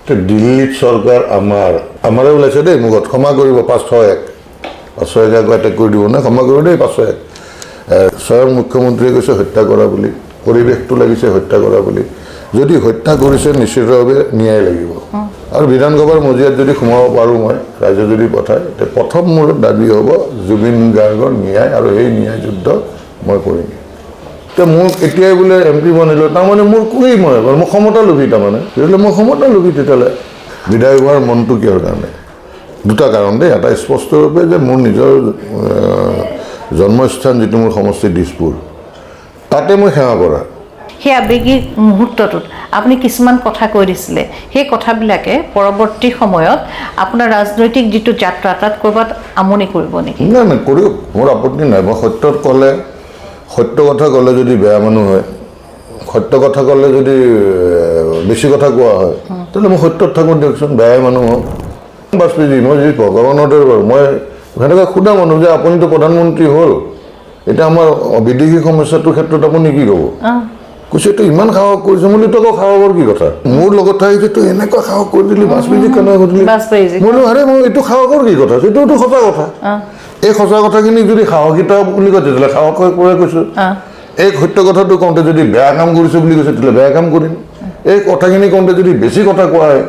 দিল্লীত চৰকাৰ আমাৰে ওলাইছে দেই মুখত ক্ষমা কৰিব 501 আকৌ এটেক কৰি দিব নে ক্ষমা কৰিব দেই 501 স্বয়ং মুখ্যমন্ত্ৰীয়ে কৈছে হত্যা কৰা বুলি পৰিৱেশটো লাগিছে হত্যা কৰা বুলি যদি হত্যা কৰিছে নিশ্চিতভাৱে ন্যায় লাগিব আৰু বিধানসভাৰ মজিয়াত যদি সোমাব পাৰোঁ মই ৰাইজে যদি পঠায় তে প্ৰথম মোৰ দাবী হ'ব জুবিন গাৰ্গৰ ন্যায় আৰু এই ন্যায় যুদ্ধ মই কৰিম তো মোক এতিয়াই বোলে MP বনিলোঁ তাৰমানে মোৰ কোৱেই মই ক্ষমতা লোভী তাৰমানে তেতিয়াহ'লে মই ক্ষমতা লোভী তেতিয়াহ'লে বিধায়ক হোৱাৰ মনটো কিহৰ কাৰণে দুটা কাৰণ দেই এটা স্পষ্টৰূপে যে মোৰ নিজৰ জন্মস্থান যিটো মোৰ সমষ্টি দিছপুৰ তাতে মই সেৱা কৰা সেই আৱেগিক মুহূৰ্তটোত আপুনি কিছুমান কথা কৈ দিছিলে সেই কথাবিলাকে পৰৱৰ্তী সময়ত আপোনাৰ ৰাজনৈতিক যিটো যাত্ৰা তাত ক'ৰবাত আমনি কৰিব নেকি নাই কৰিব মোৰ আপত্তি নাই মই সত্য কথা ক'লে যদি বেয়া মানুহ হয় সত্য কথা ক'লে যদি বেছি কথা কোৱা হয় তেতিয়াহ'লে মই সত্যত থাকোঁ দিয়কচোন বেয়াই মানুহ হওক বাজপেয়ীজী মই যি ভগৱানৰ দৰে বাৰু মই সেনেকৈ সোধা মানুহ যে আপুনিতো প্ৰধানমন্ত্ৰী হ'ল এতিয়া আমাৰ বিদেশী সমস্যাটোৰ ক্ষেত্ৰত আপুনি কি ক'ব কৈছে তই ইমান সাহস কৰিছে বুলি তই আকৌ সাহসৰ কি কথা মোৰ লগত থাকিছে তই এনেকুৱা সাহস কৰি দিলি বাজপেয়ীজীক কেনেকৈ সুধিলি মই আৰে মই এইটো সাহসৰ কি কথা এইটোতো সঁচা কথা এই সঁচা কথাখিনি যদি সাহসিতা বুলি কয় তেতিয়াহ'লে সাহস কৰি কৈছোঁ এই সত্য কথাটো কওঁতে যদি বেয়া কাম কৰিছোঁ বুলি কৈছে তেতিয়াহ'লে বেয়া কাম কৰিম এই কথাখিনি কওঁতে যদি বেছি কথা কোৱা হয়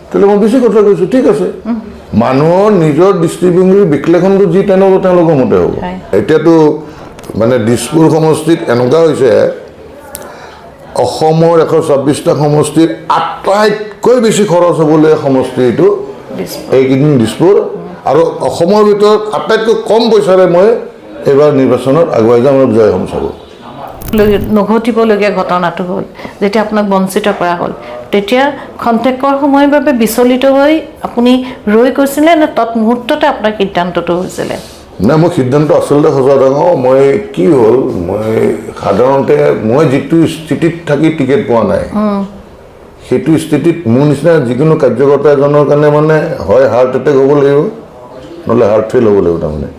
তেতিয়াহ'লে মই বেছি কথা কৈছোঁ ঠিক আছে মানুহৰ নিজৰ দৃষ্টিভংগীৰ বিশ্লেষণটো যি তেওঁলোকৰ মতে হ'ব এতিয়াতো মানে দিছপুৰ সমষ্টিত এনেকুৱা হৈছে অসমৰ 126টা সমষ্টিৰ আটাইতকৈ বেছি খৰচ হ'বলৈ সমষ্টি এইটো এইকেইদিন দিছপুৰ আৰু অসমৰ ভিতৰত আটাইতকৈ কম পইচাৰে মই এইবাৰ নিৰ্বাচনত আগুৱাই যাম আৰু জয় হ'ম চাব নঘটিবলগীয়া ঘটনাটো হ'ল যেতিয়া আপোনাক বঞ্চিত কৰা হ'ল তেতিয়া খন্তেকৰ সময়ৰ বাবে বিচলিত হৈ আপুনি ৰৈ গৈছিলে নে তৎমুহূৰ্ততে আপোনাৰ সিদ্ধান্তটো হৈছিলে নাই মই সিদ্ধান্ত আচলতে সঁচা ডাঙৰ মই কি হ'ল মই সাধাৰণতে মই যিটো স্থিতিত থাকি টিকেট পোৱা নাই সেইটো স্থিতিত মোৰ নিচিনা যিকোনো কাৰ্যকৰ্তা এজনৰ কাৰণে মানে হয় হাৰ্ট এটেক হ'ব লাগিব নহ'লে হাৰ্ট ফেইল হ'ব লাগিব তাৰমানে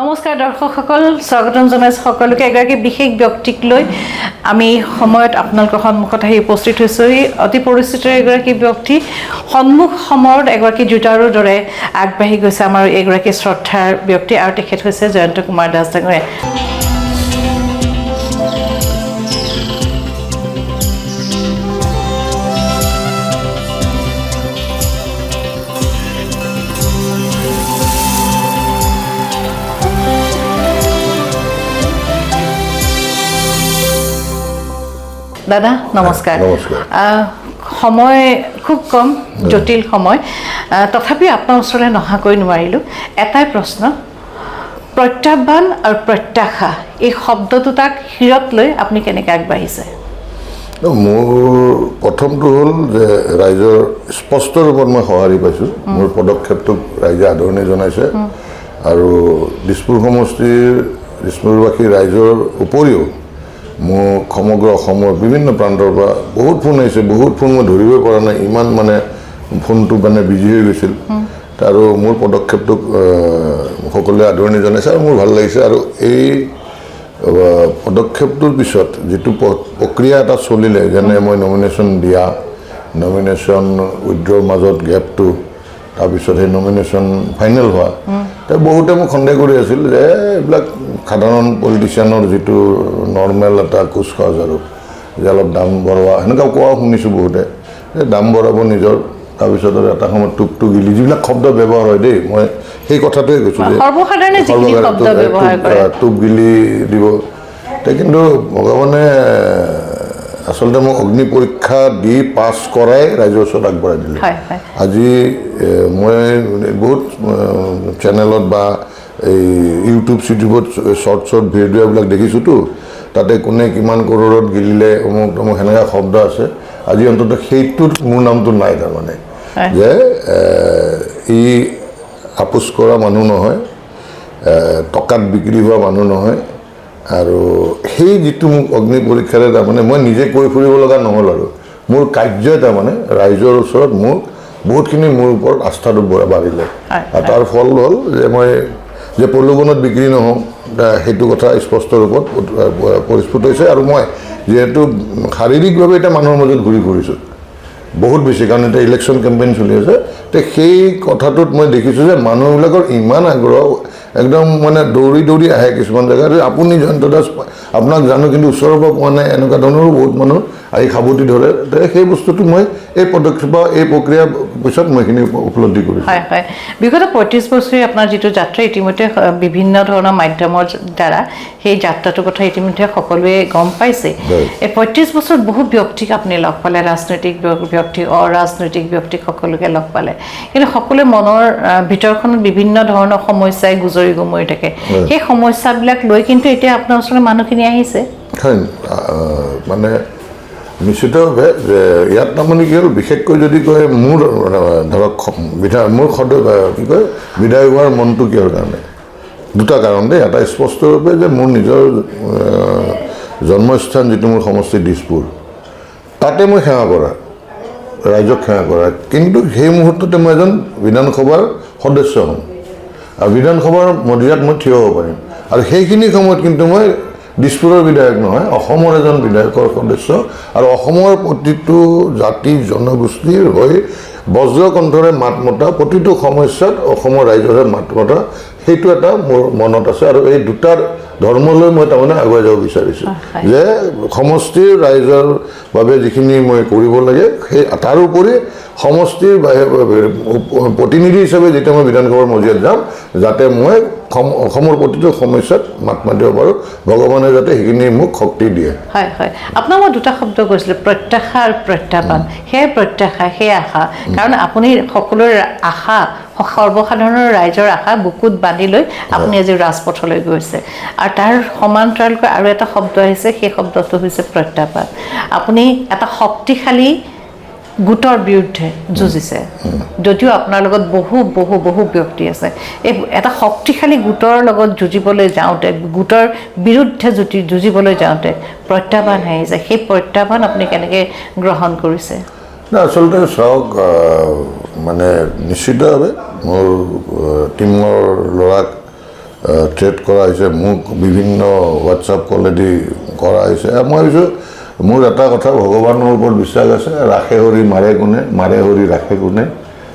নমস্কাৰ দৰ্শকসকল স্বাগতম জনাইছোঁ সকলোকে এগৰাকী বিশেষ ব্যক্তিক লৈ আমি সময়ত আপোনালোকৰ সন্মুখত আহি উপস্থিত হৈছোঁ অতি পৰিচিত এগৰাকী ব্যক্তি সন্মুখ সময়ত এগৰাকী যুঁজাৰুৰ দৰে আগবাঢ়ি গৈছে আমাৰ এগৰাকী শ্ৰদ্ধাৰ ব্যক্তি আৰু তেখেত হৈছে জয়ন্ত কুমাৰ দাস ডাঙৰীয়া দাদা নমস্কাৰ সময় খুব কম জটিল সময় তথাপি আপোনাৰ ওচৰলৈ নহাকৈ নোৱাৰিলোঁ এটাই প্ৰশ্ন প্ৰত্যাহ্বান আৰু প্ৰত্যাশা এই শব্দ দুটাক শিৰত লৈ আপুনি কেনেকৈ আগবাঢ়িছে মোৰ প্ৰথমটো হ'ল যে ৰাইজৰ স্পষ্ট ৰূপত মই সঁহাৰি পাইছোঁ মোৰ পদক্ষেপটোক ৰাইজে আদৰণি জনাইছে আৰু দিছপুৰ সমষ্টিৰ দিছপুৰবাসী ৰাইজৰ উপৰিও মোৰ সমগ্ৰ অসমৰ বিভিন্ন প্ৰান্তৰ পৰা বহুত ফোন আহিছে বহুত ফোন মই ধৰিবই পৰা নাই ইমান মানে ফোনটো মানে বিজি হৈ গৈছিল আৰু মোৰ পদক্ষেপটোক সকলোৱে আদৰণি জনাইছে আৰু মোৰ ভাল লাগিছে আৰু এই পদক্ষেপটোৰ পিছত যিটো প্ৰক্ৰিয়া এটা চলিলে যেনে মই নমিনেশ্যন দিয়া নমিনেশ্যন উইথড্ৰৰ মাজত গেপটো তাৰপিছত সেই নমিনেশ্যন ফাইনেল হোৱা বহুতে মোক সন্দেহ কৰি আছিল যে এইবিলাক সাধাৰণ পলিটিচিয়ানৰ যিটো নৰ্মেল এটা কুচকাজ আৰু যে অলপ দাম বঢ়োৱা সেনেকুৱা কোৱাও শুনিছোঁ বহুতে যে দাম বঢ়াব নিজৰ তাৰপিছত আৰু এটা সময়ত টুকটো গিলি যিবিলাক শব্দ ব্যৱহাৰ হয় দেই মই সেই কথাটোৱে কৈছোঁ যে সৰ্বসাধাৰণে যিখিনি শব্দ ব্যৱহাৰ কৰে টুক গিলি দিব কিন্তু ভগৱানে আচলতে মোক অগ্নি পৰীক্ষা দি পাছ কৰাই ৰাইজৰ ওচৰত আগবঢ়াই দিলে আজি মই বহুত চেনেলত বা এই ইউটিউবত শ্বৰ্ট ভিডিঅ'বিলাক দেখিছোঁতো তাতে কোনে কিমান কৰোৰত গিলিলে অমুক তমুক সেনেকুৱা শব্দ আছে আজি অন্ততঃ সেইটোত মোৰ নামটো নাই তাৰমানে যে ই আপোচ কৰা মানুহ নহয় টকাত বিক্ৰী হোৱা মানুহ নহয় আৰু সেই যিটো মোক অগ্নি পৰীক্ষাৰে তাৰমানে মই নিজে কৈ ফুৰিব লগা নহ'ল আৰু মোৰ কাৰ্যই তাৰমানে ৰাইজৰ ওচৰত মোক বহুতখিনি মোৰ ওপৰত আস্থাটো বাঢ়িলে আৰু তাৰ ফল হ'ল যে মই যে প্ৰলোভনত বিক্ৰী নহওঁ সেইটো কথা স্পষ্ট ৰূপত পৰিস্ফুট হৈছে আৰু মই যিহেতু শাৰীৰিকভাৱে এতিয়া মানুহৰ মাজত ঘূৰি ফুৰিছোঁ বহুত বেছি কাৰণ এতিয়া ইলেকশ্যন কেম্পেইন চলি আছে তো সেই কথাটোত মই দেখিছোঁ যে মানুহবিলাকৰ ইমান আগ্ৰহ একদম মানে দৌৰি দৌৰি আহে কিছুমান জেগাত আপুনি জয়ন্ত দাস আপোনাক জানো কিন্তু ওচৰৰ পৰা পোৱা নাই এনেকুৱা ধৰণৰো বহুত মানুহ আহি সাৱটি ধৰে সেই বস্তুটো মই এই পদক্ষেপ এই প্ৰক্ৰিয়াৰ পিছত মই এইখিনি উপলব্ধি কৰিছোঁ হয় হয় বিগত ৩৫ বছৰে আপোনাৰ যিটো যাত্ৰা ইতিমধ্যে বিভিন্ন ধৰণৰ মাধ্যমৰ দ্বাৰা সেই যাত্ৰাটোৰ কথা ইতিমধ্যে সকলোৱে গম পাইছে এই ৩৫ বছৰত বহু ব্যক্তিক আপুনি লগ পালে ৰাজনৈতিক ব্যক্তি অৰাজনৈতিক ব্যক্তিক সকলোকে লগ পালে কিন্তু সকলোৱে মনৰ ভিতৰখনত বিভিন্ন ধৰণৰ সমস্যাই গুজৰি গুমৰি থাকে সেই সমস্যাবিলাক লৈ কিন্তু এতিয়া আপোনাৰ ওচৰলৈ মানুহখিনি আহিছে মানে নিশ্চিতভাৱে যে ইয়াত তাৰমানে কি হ'ল বিশেষকৈ যদি কয় মোৰ ধৰক মোৰ কি কয় বিদায় হোৱাৰ মনটো কিহৰ কাৰণে দুটা কাৰণ দেই এটা স্পষ্টৰূপে যে মোৰ নিজৰ জন্মস্থান যিটো মোৰ সমষ্টি দিছপুৰ তাতে মই সেৱা কৰা ৰাইজক সেৱা কৰা কিন্তু সেই মুহূৰ্ততে মই এজন বিধানসভাৰ সদস্য হ'ম আৰু বিধানসভাৰ মজিয়াত মই থিয় হ'ব পাৰিম আৰু সেইখিনি সময়ত কিন্তু মই দিছপুৰৰ বিধায়ক নহয় অসমৰ এজন বিধায়কৰ সদস্য আৰু অসমৰ প্ৰতিটো জাতি জনগোষ্ঠীৰ হৈ বজ্ৰকণ্ঠৰে মাত মতা প্ৰতিটো সমস্যাত অসমৰ ৰাইজৰে মাত মতা সেইটো এটা মোৰ মনত আছে আৰু এই দুটাৰ ধৰ্মলৈ মই তাৰমানে আগুৱাই যাব বিচাৰিছোঁ যে সমষ্টিৰ ৰাইজৰ বাবে যিখিনি মই কৰিব লাগে সেই তাৰোপৰি সমষ্টিৰ প্ৰতিনিধি হিচাপে যেতিয়া মই বিধানসভাৰ মজিয়াত যাম যাতে মই অসমৰ প্ৰতিটো সমস্যাত মাত মাতিব পাৰোঁ ভগৱানে যাতে সেইখিনি মোক শক্তি দিয়ে হয় হয় আপোনাক মই দুটা শব্দ কৈছিলোঁ প্ৰত্যাশা আৰু প্ৰত্যাহ্বান সেই প্ৰত্যাশা সেই আশা কাৰণ আপুনি সকলোৰে আশা সৰ্বসাধাৰণৰ ৰাইজৰ আশা বুকুত বান্ধি লৈ আপুনি আজি ৰাজপথলৈ গৈছে আৰু তাৰ সমান্তৰালকৈ আৰু এটা শব্দ আহিছে সেই শব্দটো হৈছে প্ৰত্যাহ্বান আপুনি এটা শক্তিশালী গোটৰ বিৰুদ্ধে যুঁজিছে যদিও আপোনাৰ লগত বহু ব্যক্তি আছে এই এটা শক্তিশালী গোটৰ লগত যুঁজিবলৈ যাওঁতে গোটৰ বিৰুদ্ধে যুঁজিবলৈ যাওঁতে প্ৰত্যাহ্বান আহিছে সেই প্ৰত্যাহ্বান আপুনি কেনেকৈ গ্ৰহণ কৰিছে আচলতে চাওক মানে নিশ্চিতভাৱে মোৰ টীমৰ ল'ৰাক ট্ৰেড কৰা হৈছে মোক বিভিন্ন হোৱাটছআপ কলেদি কৰা হৈছে মই ভাবিছোঁ মোৰ এটা কথা ভগৱানৰ ওপৰত বিশ্বাস আছে ৰাখে হৰি মাৰে কোনে মাৰে হৰি ৰাখে কোনে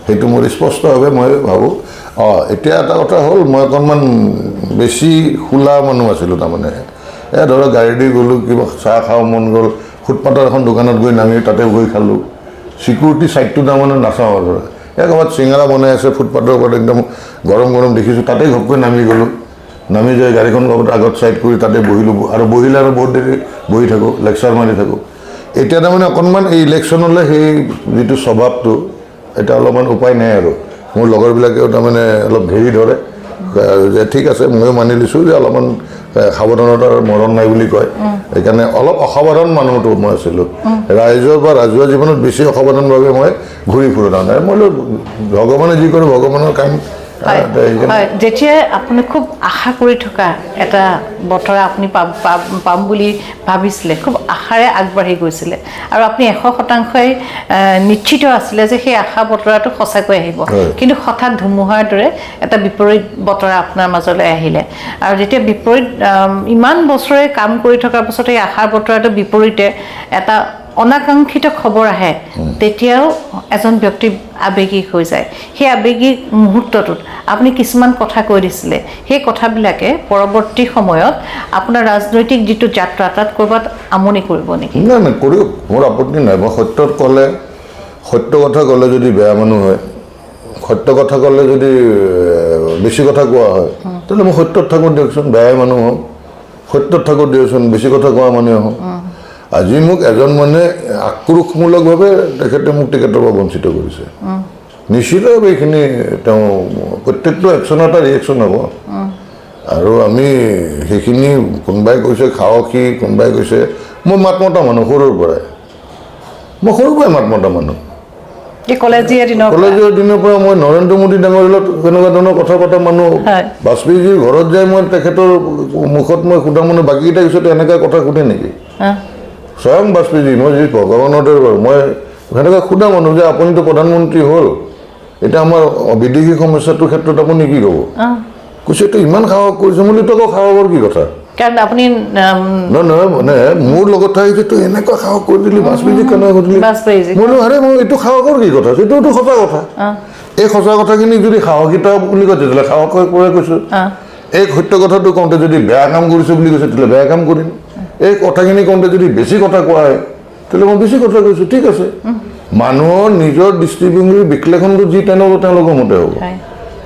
সেইটো মোৰ স্পষ্টভাৱে মই ভাবোঁ এতিয়া এটা কথা হ'ল মই অকণমান বেছি খোলা মানুহ আছিলোঁ তাৰমানে ধৰক গাড়ী দি গ'লোঁ কিবা চাহ খাওঁ মন গ'ল ফুটপাথৰ এখন দোকানত গৈ নামি তাতে গৈ খালোঁ চিকিউৰিটি চাইডটো তাৰমানে নাচাওঁ আৰু ক'ৰবাত চিঙৰা বনাই আছে ফুটপাথৰ ওপৰত একদম গৰম দেখিছোঁ তাতে ঘপকৈ নামি গ'লোঁ নামি যাই গাড়ীখন ক'ৰবাত আগত চাইড কৰি তাতে বহিলোঁ আৰু বহিলে আৰু বহুত দেৰি বহি থাকোঁ লেকচাৰ মাৰি থাকোঁ এতিয়া তাৰমানে অকণমান এই ইলেকশ্যনলৈ সেই যিটো স্বভাৱটো এতিয়া অলপমান উপায় নাই আৰু মোৰ লগৰবিলাকেও তাৰমানে অলপ ঘেৰি ধৰে যে ঠিক আছে ময়ো মানি লৈছোঁ যে অলপমান সাৱধানতাৰ মৰণ নাই বুলি কয় সেইকাৰণে অলপ অসাৱধান মানুহটো মই আছিলোঁ ৰাইজৰ বা ৰাজহুৱা জীৱনত বেছি অসাৱধানভাৱে মই ঘূৰি ফুৰোঁ তাৰমানে মই ভগৱানে যি কৰে ভগৱানৰ কাম হয় যেতিয়া আপুনি খুব আশা কৰি থকা এটা বতৰা আপুনি পাম বুলি ভাবিছিলে খুব আশাৰে আগবাঢ়ি গৈছিলে আৰু আপুনি 100%ই নিশ্চিত আছিলে যে সেই আশা বতৰাটো সঁচাকৈ আহিব কিন্তু হঠাৎ ধুমুহাৰ দৰে এটা বিপৰীত বতৰা আপোনাৰ মাজলৈ আহিলে আৰু যেতিয়া বিপৰীত ইমান বছৰে কাম কৰি থকাৰ পাছত এই আশাৰ বতৰাটো বিপৰীতে এটা অনাকাংক্ষিত খবৰ আহে তেতিয়াও এজন ব্যক্তি আবেগিক হৈ যায় সেই আবেগিক মুহূৰ্তটোত আপুনি কিছুমান কথা কৈ দিছিলে সেই কথাবিলাকে পৰৱৰ্তী সময়ত আপোনাৰ ৰাজনৈতিক যিটো যাত্ৰা তাত ক'ৰবাত আমনি কৰিব নেকি নাই কৰিব মোৰ আপত্তি নাই মই সত্য কথা ক'লে যদি বেয়া মানুহ হয় সত্য কথা ক'লে যদি বেছি কথা কোৱা হয় তাহলে মই সত্যত থাকোঁ দিয়কচোন বেয়াই মানুহ হওঁ সত্যত থাকোঁ দিয়কচোন, বেছি কথা কোৱা মানুহ হওঁ। আজি মোক এজন মানে আক্ৰোশমূলকভাৱে তেখেতে মোক টিকেটৰ পৰা বঞ্চিত কৰিছে। নিশ্চিতভাৱে এইখিনি তেওঁ প্ৰত্যেকটো একশ্যন এটা ৰিয়েকশ্যন হ'ব। আৰু আমি সেইখিনি কোনোবাই কৈছে সাহসী, কোনোবাই কৈছে মই মাত মতা মানুহ সৰুৰ পৰাই, মই সৰুৰ পৰাই মাত মতা মানুহ। কলেজীয়া দিনৰ পৰা মই নৰেন্দ্ৰ মোদী ডাঙৰীৰ লগত তেনেকুৱা ধৰণৰ কথা পতা মানুহ। বাজপেয়ীজীৰ ঘৰত যাই মই তেখেতৰ মুখত মই সোধা মানুহ, বাকীকেইটা পিছতে এনেকুৱা কথা সোধে নেকি? স্বয়ং বাজপেয়ীজী, মই যি ভগৱানৰ দৰে বাৰু, মই সেনেকৈ সোধা মানুহ যে আপুনিতো প্ৰধানমন্ত্ৰী হ'ল, এতিয়া আমাৰ বিদেশী সমস্যাটোৰ ক্ষেত্ৰত আপুনি কি ক'ব? কৈছে এইটো ইমান সাহস কৰিছে, বুলি তো আকৌ সাহসৰ কি কথা? কাৰণ আপুনি নহয় মানে মোৰ লগত থাকিছে তই এনেকুৱা সাহস কৰি দিলি, বাজপেয়ীজীক কেনেকৈ সুধিলি? মই আৰে মই এইটো সাহসৰ কি কথা? এইটোতো সঁচা কথা। এই সঁচা কথাখিনি যদি সাহসিতা বুলি কয় তেতিয়াহ'লে সাহস কৰি কৈছোঁ। এই সত্য কথাটো কওঁতে যদি বেয়া কাম কৰিছোঁ বুলি কৈছে তেতিয়াহ'লে বেয়া কাম কৰিম। এই কথাখিনি কওঁতে যদি বেছি কথা কোৱা হয় তেতিয়াহ'লে মই বেছি কথা কৈছোঁ, ঠিক আছে। মানুহৰ নিজৰ দৃষ্টিভংগীৰ বিশ্লেষণটো যি তেওঁলোকৰ মতে হ'ব,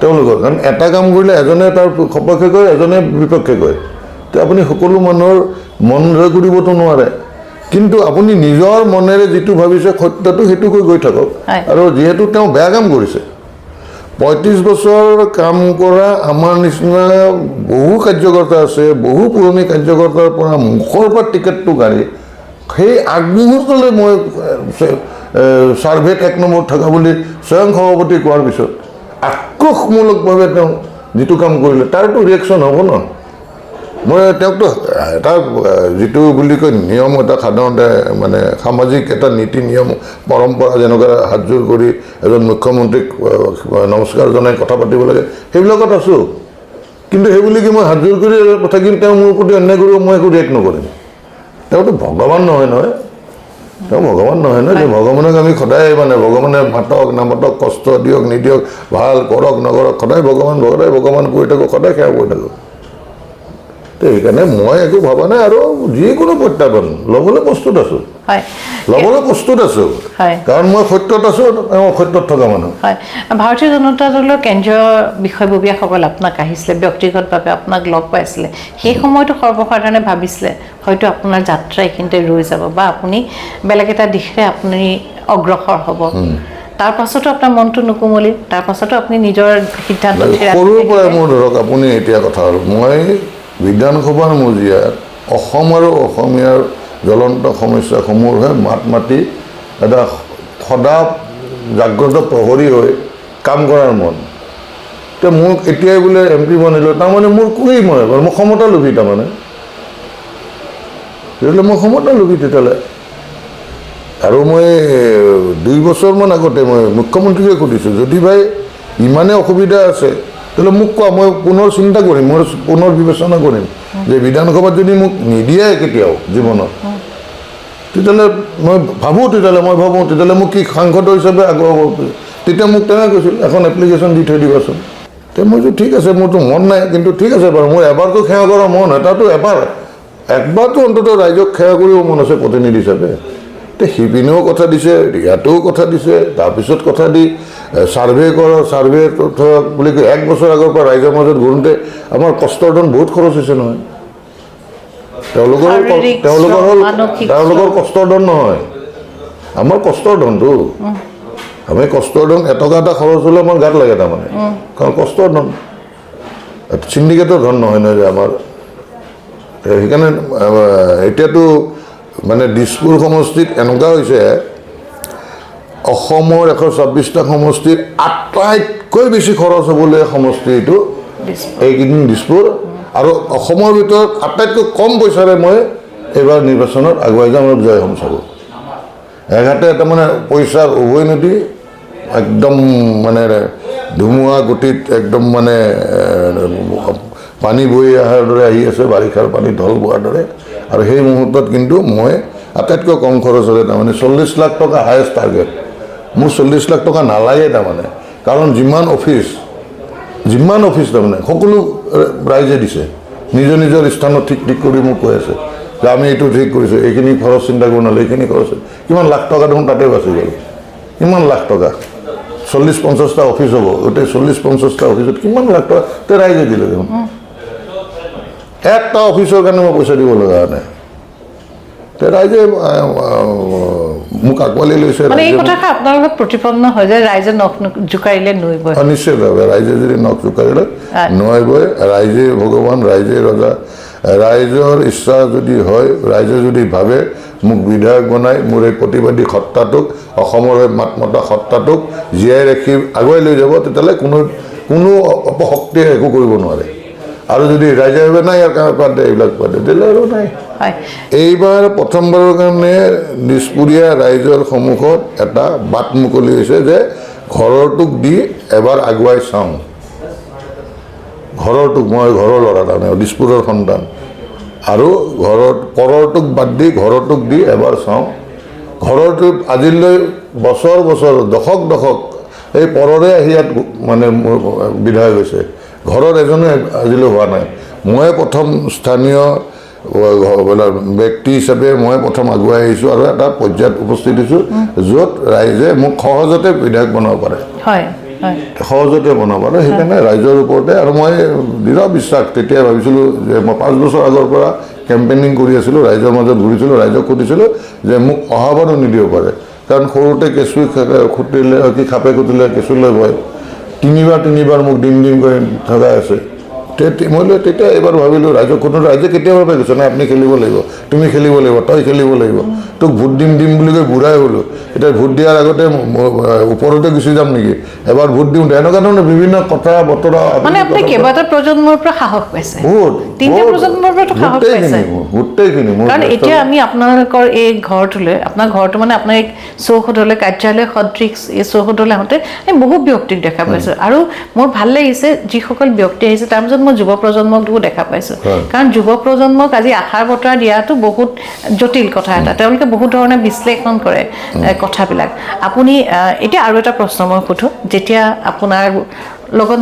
তেওঁলোকৰ। কাৰণ এটা কাম কৰিলে এজনে তাৰ সপক্ষে কয়, এজনে বিপক্ষে কয়। তো আপুনি সকলো মানুহৰ মন জয় কৰিবতো নোৱাৰে, কিন্তু আপুনি নিজৰ মনেৰে যিটো ভাবিছে সত্যটো সেইটো গৈ থাকক। আৰু যিহেতু তেওঁ বেয়া কাম কৰিছে, 35 বছৰ কাম কৰা আমাৰ নিচিনা বহু কাৰ্যকৰ্তা আছে, বহু পুৰণি কাৰ্যকৰ্তাৰ পৰা মুখৰ পৰা টিকেটটো কাঢ়ি সেই আগমুহূৰ্তলৈ মই ছাৰ্ভেত 1 নম্বৰত থকা বুলি স্বয়ং সভাপতি কোৱাৰ পিছত আক্ৰোশমূলকভাৱে তেওঁ যিটো কাম কৰিলে তাৰতো ৰিয়েকশ্যন হ'ব ন। মই তেওঁকতো এটা যিটো বুলি কয় নিয়ম, এটা সাধাৰণতে মানে সামাজিক এটা নীতি নিয়ম পৰম্পৰা, যেনেকৈ হাতযোৰ কৰি এজন মুখ্যমন্ত্ৰীক নমস্কাৰ জনাই কথা পাতিব লাগে, সেইবিলাকত আছোঁ। কিন্তু সেইবুলি কি মই হাতযোৰ কৰি থাকিম, তেওঁ মোৰ প্ৰতি অন্যায় কৰিব মই একো ৰিয়েক্ট নকৰিম? তেওঁতো ভগৱান নহয় নহয়, তেওঁ ভগৱান নহয় নহয়। যে ভগৱানক আমি সদায় মানে ভগৱানে মাতক নামাতক, কষ্ট দিয়ক নিদিয়ক, ভাল কৰক নকৰক, সদায় ভগৱান সদায় ভগৱান কৰি থাকোঁ, সদায় সেৱা কৰি থাকোঁ। তো সেইকাৰণে মই একো ভবা নাই। আৰু যিকোনো প্ৰত্যাহ্বান ল'বলৈ প্ৰস্তুত আছোঁ, ল'বলৈ প্ৰস্তুত আছোঁ, কাৰণ মই সত্যত আছোঁ, সত্যত থকা মানুহ। হয়, ভাৰতীয় জনতা দলৰ কেন্দ্ৰীয় বিষয়ববীয়াসকল আপোনাক আহিছিলে, ব্যক্তিগতভাৱে আপোনাক লগ পাইছিলে, সেই সময়তো সৰ্বসাধাৰণে ভাবিছিলে হয়তো আপোনাৰ যাত্ৰা এইখিনিতে ৰৈ যাব বা আপুনি বেলেগ এটা দিশে আপুনি অগ্ৰসৰ হ'ব। তাৰ পাছতো আপোনাৰ মনটো নুকুমলিল, তাৰ পাছতো আপুনি নিজৰ সিদ্ধান্ত সৰুৰ পৰাই মোৰ ধৰক আপুনি এতিয়া কথা হ'ল, মই বিধানসভাৰ মজিয়াত অসম আৰু অসমীয়াৰ জ্বলন্ত সমস্যাসমূহে মাত মাতি এটা সদা জাগ্ৰত প্ৰহৰী হৈ কাম কৰাৰ মন। তো মোক এতিয়াই বোলে MP বনিলোঁ, তাৰমানে মোৰ কোৱেই মই ক্ষমতা লোভী, তাৰমানে তেতিয়াহ'লে মই ক্ষমতা লোভী তেতিয়াহ'লে। আৰু মই 2 বছৰমান আগতে মই মুখ্যমন্ত্ৰীকে সুধিছোঁ, যদি ভাই ইমানে অসুবিধা আছে তেতিয়াহ'লে মোক কোৱা, মই পুনৰ চিন্তা কৰিম, মই পুনৰ বিবেচনা কৰিম যে বিধানসভাত যদি মোক নিদিয়ে কেতিয়াও জীৱনত, তেতিয়াহ'লে মই ভাবোঁ তেতিয়াহ'লে মোক কি সাংসদ হিচাপে আগুৱাব? তেতিয়া মোক তেনেকৈ কৈছিল, এখন এপ্লিকেশ্যন দি থৈ দিবাচোন। তে মই ঠিক আছে, মোৰতো মন নাই, কিন্তু ঠিক আছে বাৰু, মোৰ এবাৰতো সেৱা কৰাৰ মন, এটাতো একবাৰতো অন্ততঃ ৰাইজক সেৱা কৰিব মন আছে প্ৰতিনিধি হিচাপে। তো সিপিনেও কথা দিছে, ইয়াতেও কথা দিছে, তাৰপিছত কথা দি ছাৰ্ভে ধৰক বুলি কয় 1 বছৰ আগৰ পৰা ৰাইজৰ মাজত ঘূৰোঁতে আমাৰ কষ্টৰ ধন বহুত খৰচ হৈছে নহয়। তেওঁলোকৰ কষ্টৰ ধন নহয়, আমাৰ কষ্টৰ ধনটো। আমি কষ্টৰ ধন এটকা এটা খৰচ হ'লে আমাৰ গাত লাগে, তাৰমানে কাৰণ কষ্টৰ ধন, চিণ্ডিকেটৰ ধন নহয় নহয় যে আমাৰ। সেইকাৰণে এতিয়াতো মানে দিছপুৰ সমষ্টিত এনেকুৱা হৈছে, অসমৰ 126টা সমষ্টিৰ আটাইতকৈ বেছি খৰচ হ'বলৈ সমষ্টি এইটো এইকেইদিন দিছপুৰ। আৰু অসমৰ ভিতৰত আটাইতকৈ কম পইচাৰে মই এইবাৰ নিৰ্বাচনত আগুৱাই যাম আৰু জয় হ'ম চাব। এঘাটে তাৰমানে পইচাৰ উভৈনদী, একদম মানে ধুমুহা গতিত একদম মানে পানী বৈ অহাৰ দৰে আহি আছে, বাৰিষাৰ পানী ঢল বোৱাৰ দৰে। আৰু সেই মুহূৰ্তত কিন্তু মই আটাইতকৈ কম খৰচৰে, তাৰমানে 40 লাখ টকা হায়েষ্ট টাৰ্গেট। মোৰ 40 লাখ টকা নালাগে, তাৰমানে কাৰণ যিমান অফিচ তাৰমানে সকলো ৰাইজে দিছে, নিজৰ নিজৰ স্থানত ঠিক কৰি মোক কৈ আছে যে আমি এইটো ঠিক কৰিছোঁ, এইখিনি খৰচ চিন্তা কৰিব নালাগে, এইখিনি খৰচ। কিমান লাখ টকা দেখোন তাতে বাচি গ'ল, কিমান লাখ টকা। 40-50টা অফিচ হ'ব, গোটেই 40-50টা অফিচত কিমান লাখ টকা ৰাইজে দিলে দেখোন। একটা অফিচৰ কাৰণে মই পইচা দিব লগা নাই তে ৰাইজে মোক আঁকোৱালি লৈছে মানে এই কথাষাৰ আপোনাৰ লগত প্ৰতিপন্ন হয় যে ৰাইজে নখ জোকাৰিলে নৈ বয় নিশ্চিতভাৱে ৰাইজে যদি নখ জোকাৰিলে নৈ বয় ৰাইজে ভগৱান ৰাইজে ৰজা ৰাইজৰ ইচ্ছা যদি হয় ৰাইজে যদি ভাবে মোক বিধায়ক বনাই মোৰ এই প্ৰতিবাদী সত্তাটোক অসমৰ মাত মতা সত্তাটোক জীয়াই ৰাখি আগুৱাই লৈ যাব তেতিয়াহ'লে কোনো অপশক্তিয়ে একো কৰিব নোৱাৰে আৰু যদি ৰাইজে ভাবে নাই ইয়াৰ কাৰণে বাদ দে এইবিলাক বাদ দে তেতিয়াহ'লে আৰু নাই এইবাৰ প্ৰথমবাৰৰ কাৰণে দিছপুৰীয়া ৰাইজৰ সন্মুখত এটা বাট মুকলি হৈছে যে ঘৰৰটোক দি এবাৰ আগুৱাই চাওঁ ঘৰৰটোক মই ঘৰৰ ল'ৰা তাৰমানে দিছপুৰৰ সন্তান আৰু পৰৰটোক বাদ দি ঘৰৰটোক দি এবাৰ চাওঁ ঘৰৰটোক আজিলৈ বছৰ বছৰ দশক এই পৰৰে আহি ইয়াত মানে বিধায়ক হৈছে ঘৰৰ এজনে আজিলৈ হোৱা নাই মই প্ৰথম স্থানীয় ব্যক্তি হিচাপে মই প্ৰথম আগুৱাই আহিছোঁ আৰু এটা পৰ্যায়ত উপস্থিত হৈছোঁ য'ত ৰাইজে মোক সহজতে বিধায়ক বনাব পাৰে সহজতে বনাব পাৰে সেইকাৰণে ৰাইজৰ ওপৰতে আৰু মই দৃঢ় বিশ্বাস তেতিয়া ভাবিছিলোঁ যে মই 5 বছৰ আগৰ পৰা কেম্পেইনিং কৰি আছিলোঁ ৰাইজৰ মাজত ঘূৰিছিলোঁ ৰাইজক সুধিছিলোঁ যে মোক অহাবাৰো নিদিব পাৰে কাৰণ সৰুতে কেঁচুই খুটিলে কি খাপে খুটিলে কেঁচুলৈ ভয় তিনিবাৰ মোক দিম কৰি থকা আছে মই তেতিয়া এবাৰ ভাবিলোঁ ৰাইজক কোনো ৰাইজে কেতিয়াবা পাই গৈছে নাই আপুনি খেলিব লাগিব তুমি খেলিব লাগিব তই খেলিব লাগিব তোক ভোট দিম বুলি কৈ বুঢ়াই হ'লোঁ এতিয়া ভোট দিয়াৰ আগতে ওপৰতে গুচি যাম নেকি এবাৰ ভোট দিওঁ এনেকুৱা ধৰণৰ বিভিন্ন কথা বতৰা মানে আপুনি কেইবাটা প্ৰজন্মৰ পৰা সাহস পাইছে তিনিটা প্ৰজন্মৰ পৰা সাহস পাইছে গোটেইখিনি কাৰণ এতিয়া আমি আপোনালোকৰ এই ঘৰটোলৈ আপোনাৰ ঘৰটো মানে আপোনাৰ এই চৌহদলৈ কাৰ্যালয় সদৃশ এই চৌহদলৈ আহোঁতে আমি বহু ব্যক্তিক দেখা পাইছোঁ আৰু মোৰ ভাল লাগিছে যিসকল ব্যক্তি আহিছে তাৰ মাজত মই যুৱ প্ৰজন্মকো দেখা পাইছোঁ কাৰণ যুৱ প্ৰজন্মক আজি আশাৰ বতৰা দিয়াটো বহুত জটিল কথা এটা তেওঁলোকে বহুত ধৰণে বিশ্লেষণ কৰে কথাবিলাক আপুনি এতিয়া আৰু এটা প্ৰশ্ন মই সোধোঁ যেতিয়া আপোনাৰ লগত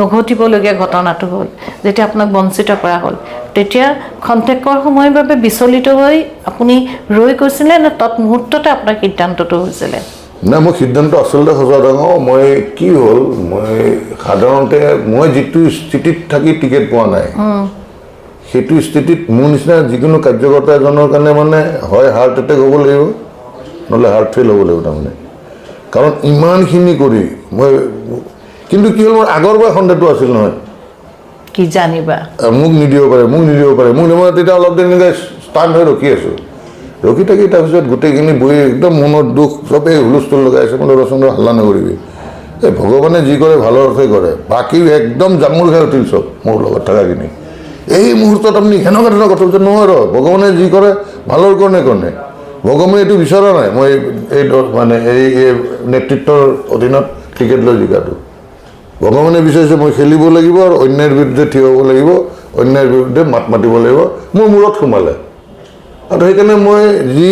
নঘটিবলগীয়া ঘটনাটো হ'ল যেতিয়া আপোনাক বঞ্চিত কৰা হ'ল তেতিয়া খন্তেকৰ সময়ৰ বাবে বিচলিত হৈ আপুনি ৰৈ গৈছিলে নে তৎমুহূৰ্ততে আপোনাৰ সিদ্ধান্তটো হৈছিলে নাই মই সিদ্ধান্ত আচলতে সঁচা ডাঙৰ মই কি হ'ল মই সাধাৰণতে মই যিটো স্থিতিত থাকি টিকেট পোৱা নাই সেইটো স্থিতিত মোৰ নিচিনা যিকোনো কাৰ্যকৰ্তা এজনৰ কাৰণে মানে হয় হাৰ্ট এটেক হ'ব লাগিব নহ'লে হাৰ্ট ফেইল হ'ব লাগিব তাৰমানে কাৰণ ইমানখিনি কৰি মই কিন্তু কি হ'ল মোৰ আগৰ পৰা সন্দেহটো আছিল নহয় কি জানিবা মোক নিদিব পাৰে মোক মই তেতিয়া অলপ দিন এনেকৈ ষ্টাৰ্ট হৈ ৰখি আছোঁ ৰখি থাকি তাৰপিছত গোটেইখিনি বহি একদম মনত দুখ চবেই হুলস্থুল লগাইছে মানে ৰচনা হাল্লা নকৰিবি এই ভগৱানে যি কৰে ভালৰ অৰ্থে কৰে বাকী একদম জামুৰ খাই উঠিল চব মোৰ লগত থকাখিনি এই মুহূৰ্তত আপুনি সেনেকুৱা ধৰণৰ কথা কৈছে নহয় ভগৱানে যি কৰে ভালৰ কাৰণে ভগৱানে এইটো বিচৰা নাই মই এই মানে এই নেতৃত্বৰ অধীনত টিকেট লৈ জিকাটো ভগৱানে বিচাৰিছে মই খেলিব লাগিব আৰু অন্যায়ৰ বিৰুদ্ধে থিয় হ'ব লাগিব অন্যায়ৰ বিৰুদ্ধে মাত মাতিব লাগিব মোৰ মূৰত সোমালে আৰু সেইকাৰণে মই যি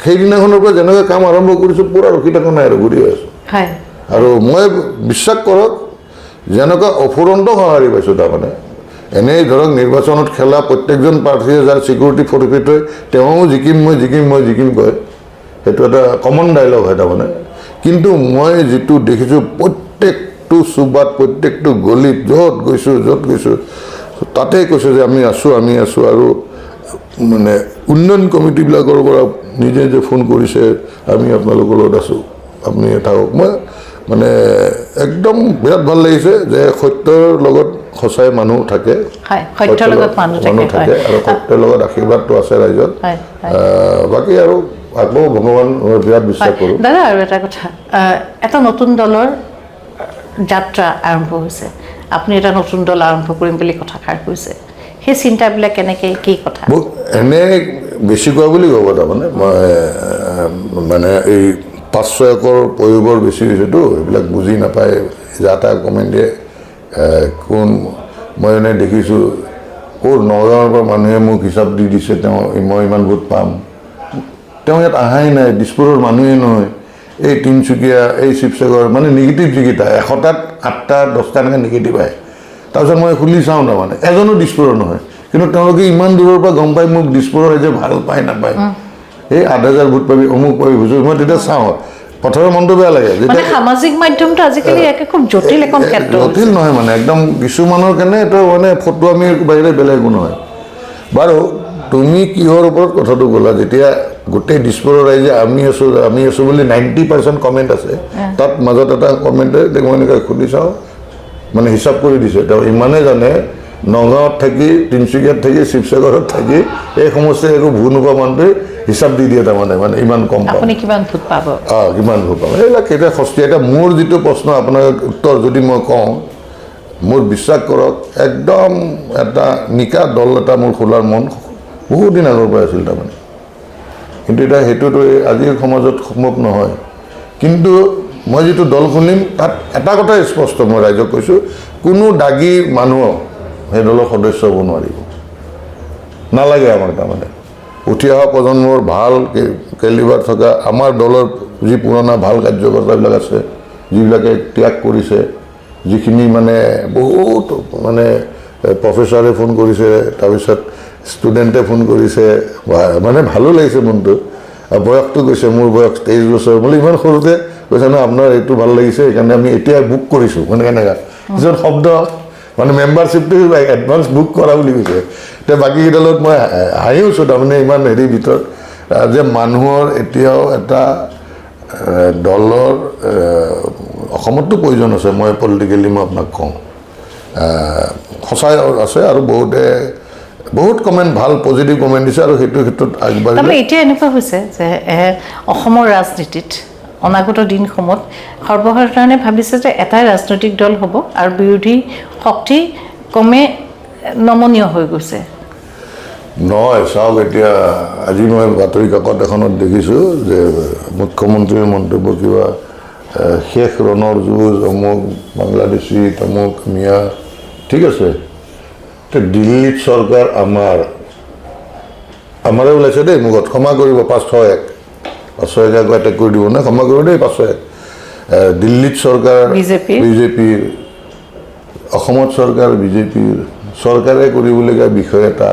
সেইদিনাখনৰ পৰা যেনেকৈ কাম আৰম্ভ কৰিছোঁ পূৰা ৰখি থকা নাই আৰু ঘূৰি আছোঁ আৰু মই বিশ্বাস কৰক যেনেকুৱা অফুৰন্ত সঁহাৰি পাইছোঁ তাৰমানে এনেই ধৰক নিৰ্বাচনত খেলা প্ৰত্যেকজন প্ৰাৰ্থীয়ে যাৰ ছিকিউৰিটি ফৰ্টিফিট হয় তেওঁ জিকিম কয় সেইটো এটা কমন ডাইলগ হয় তাৰমানে কিন্তু মই যিটো দেখিছোঁ প্ৰত্যেকটো চুবাত প্ৰত্যেকটো গলিত য'ত গৈছোঁ তাতে কৈছোঁ যে আমি আছোঁ আৰু মানে উন্নয়ন কমিটিবিলাকৰ পৰা নিজে যে ফোন কৰিছে আমি আপোনালোকৰ লগত আছোঁ আপুনি থাকক মই মানে একদম বিৰাট ভাল লাগিছে যে সত্যৰ লগত সঁচাই মানুহ থাকে সত্যৰ লগত মানুহ থাকে আৰু সত্যৰ লগত আশীৰ্বাদটো আছে ৰাইজত বাকী আৰু আকৌ ভগৱান বিৰাট বিশ্বাস কৰোঁ দাদা আৰু এটা কথা এটা নতুন দলৰ যাত্ৰা আৰম্ভ হৈছে আপুনি এটা নতুন দল আৰম্ভ কৰিম বুলি কথাষাৰ কৈছে সেই চিন্তাবিলাক কেনেকৈ কি কথা মোক এনে বেছি কোৱা বুলি ক'ব তাৰমানে মই মানে এই 500 একৰ প্ৰয়োগৰ বেছি হৈছেতো এইবিলাক বুজি নাপায় যা তা কমেণ্ট দিয়ে কোন মই এনে দেখিছোঁ ক'ৰ নগাঁৱৰ পৰা মানুহে মোক হিচাপ দি দিছে মই ইমান ভোট পাম তেওঁ ইয়াত অহাই নাই দিছপুৰৰ মানুহেই নহয় এই তিনিচুকীয়া এই শিৱসাগৰ মানে নিগেটিভ যিকেইটা 100টাত 8টা 10টা এনেকৈ নিগেটিভ আহে তাৰপিছত মই খুলি চাওঁ তাৰমানে এজনো দিছপুৰৰ নহয় কিন্তু তেওঁলোকে ইমান দূৰৰ পৰা গম পায় মোক দিছপুৰৰ যে ভাল পায় নাপায় এই 8,000 ভোট পাবি অমুক পাবি বুজো মই তেতিয়া চাওঁ কথাৰ মনটো বেয়া লাগে মানে সামাজিক মাধ্যমটো আজিকালি একে খুব জটিল এখন ক্ষেত্ৰ জটিল নহয় মানে একদম কিছুমানৰ কাৰণে এইটো মানে ফটো আমি বাহিৰে বেলেগ একো নহয় বাৰু তুমি কিহৰ ওপৰত কথাটো ক'লা যেতিয়া গোটেই দিছপুৰৰ ৰাইজে আমি আছোঁ বুলি 90% কমেণ্ট আছে তাত মাজত এটা কমেণ্টে মই এনেকৈ সুধি চাওঁ মানে হিচাপ কৰি দিছে তেওঁ ইমানে জানে নগাঁৱত থাকি তিনিচুকীয়াত থাকি শিৱসাগৰত থাকি এই সমস্যাৰ একো ভূ নোপোৱা মানুহটোৱে হিচাপ দি দিয়ে তাৰমানে মানে ইমান কম পাম আপুনি কিমান ভোট পাব কিমান ভোট পাম এইবিলাক এতিয়া সস্তীয়া এতিয়া মোৰ যিটো প্ৰশ্ন আপোনাৰ উত্তৰ যদি মই কওঁ মোৰ বিশ্বাস কৰক একদম এটা নিকা দল এটা মোৰ খোলাৰ মন বহুত দিন আগৰ পৰা আছিল তাৰমানে কিন্তু এতিয়া সেইটোতো আজিৰ সমাজত সম্ভৱ নহয় কিন্তু মই যিটো দল খুলিম তাত এটা কথাই স্পষ্ট মই ৰাইজক কৈছোঁ কোনো দাগী মানুহক সেই দলৰ সদস্য হ'ব নোৱাৰিব নালাগে আমাক তাৰমানে উঠি অহা প্ৰজন্মৰ ভাল কেলিবাৰ থকা আমাৰ দলৰ যি পুৰণা ভাল কাৰ্যকৰ্তাবিলাক আছে যিবিলাকে ত্যাগ কৰিছে যিখিনি মানে বহুত মানে প্ৰফেচাৰে ফোন কৰিছে তাৰপিছত ষ্টুডেণ্টে ফোন কৰিছে মানে ভালো লাগিছে মনটো বয়সটো কৈছে মোৰ বয়স 23 বছৰ বোলে ইমান সৰুতে কৈছে ন আপোনাৰ এইটো ভাল লাগিছে সেইকাৰণে আমি এতিয়া বুক কৰিছোঁ মানে কেনেকুৱা কিছুমান শব্দ মানে মেম্বাৰশ্বিপটো এডভান্স বুক কৰা বুলি কৈছে এতিয়া বাকীকেইডালত মই হাঁহিওছোঁ তাৰমানে ইমান হেৰিৰ ভিতৰত যে মানুহৰ এতিয়াও এটা দলৰ অসমতো প্ৰয়োজন আছে মই পলিটিকেলি মই আপোনাক কওঁ সঁচাই আছে আৰু বহুত কমেণ্ট ভাল পজিটিভ কমেণ্ট দিছে আৰু সেইটো ক্ষেত্ৰত আগবাঢ়িলে এতিয়া এনেকুৱা হৈছে যে অসমৰ ৰাজনীতিত অনাগত দিনসমূহত সৰ্বসাধাৰণে ভাবিছে যে এটাই ৰাজনৈতিক দল হ'ব আৰু বিৰোধী শক্তি কমে নমনীয় হৈ গৈছে নহয় চাওক এতিয়া আজি মই বাতৰি কাকত এখনত দেখিছোঁ যে মুখ্যমন্ত্ৰীৰ মন্তব্য কিবা শেষ ৰণৰ যুঁজ অমুক বাংলাদেশী তমুক মিয়া ঠিক আছে দিল্লীত চৰকাৰ আমাৰে ওলাইছে দেই মুখত ক্ষমা কৰিব 561 আকৌ এটেক কৰি দিব নে ক্ষমা কৰিব দেই 501 দিল্লীত চৰকাৰ বিজেপিৰ অসমত চৰকাৰ বিজেপিৰ চৰকাৰে কৰিবলগীয়া বিষয় এটা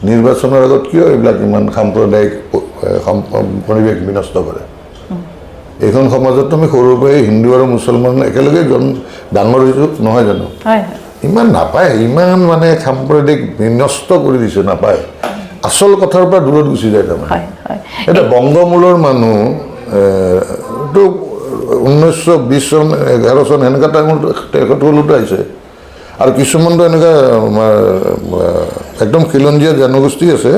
নিৰ্বাচনৰ আগত কিয় এইবিলাক ইমান সাম্প্ৰদায়িক পৰিৱেশ বিনষ্ট কৰে এইখন সমাজত তুমি সৰুৰ পৰাই হিন্দু আৰু মুছলমান একেলগে ডাঙৰ হৈছোঁ নহয় জানো ইমান নাপায় ইমান মানে সাম্প্ৰদায়িক বিনষ্ট কৰি দিছে নাপায় আচল কথাৰ পৰা দূৰত গুচি যায় তাৰমানে এটা বংগমূলৰ মানুহ এইটো 1920 চন 11 চন এনেকুৱা টাইমত তেখেতসকলতো আহিছে আৰু কিছুমানতো এনেকুৱা একদম খিলঞ্জীয়া জনগোষ্ঠী আছে